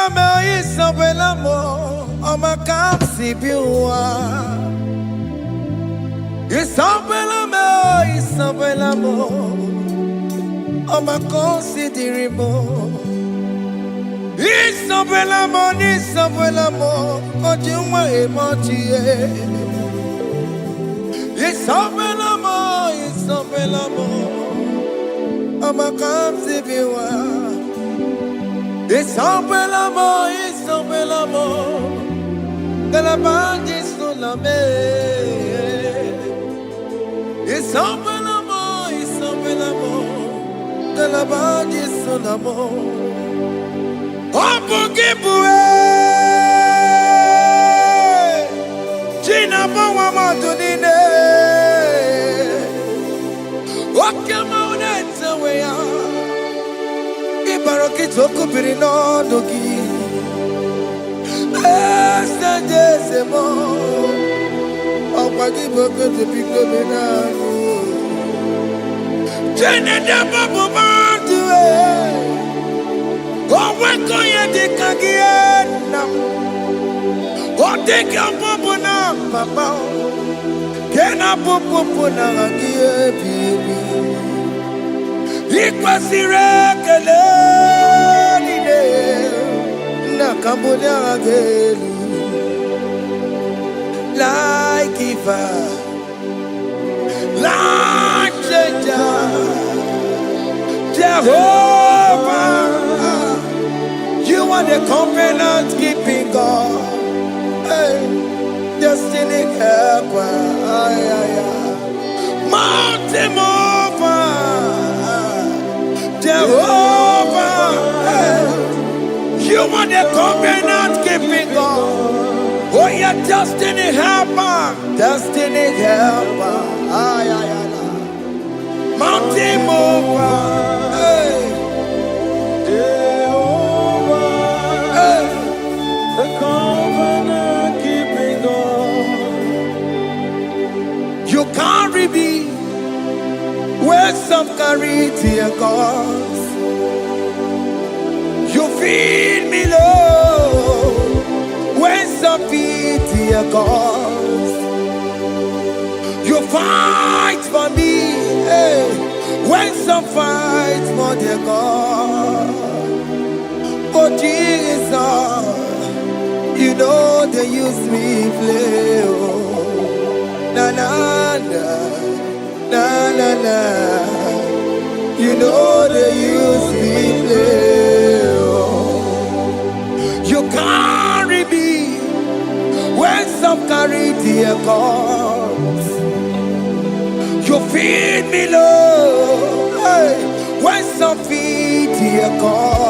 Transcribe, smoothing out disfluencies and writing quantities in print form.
Isabella mo, ama kamsi biwa. Isabella mo, ama considere mo. Isabella mo, ojuma emochie. Isabella mo, ama kamsi biwa. Isabella mo, de la bande sulame. Isabella mo, de la bande sulamo. Opugibue, Gina bawa madunine. Okama unetsa weya. Barokitoko pirino dogi, estadezemo. Opagi boko de pico benano. Jenenda babu bandue. Oweko ye de kagiena. Odeka babu na papa. Kena popo na agie bibi. Ikwasirekele nide na kambonya agelu like Eva, like Jehovah. You are the covenant keeping God, hey, destiny helper, mountain mover. Jehovah, you are the covenant keeping God. Oh, your destiny helper, mountain mover, Jehovah, the covenant keeping God. You carry me where some carry tear gods. You feed me, Lord, when some feed tear gods. You fight for me, hey, when some fight for their God. Oh Jesus, you know they use me play, oh, na na na. Na na na, you know they use me play. Oh. You carry me when some carry their gods. You feed me, Lord, hey, when some feed their gods.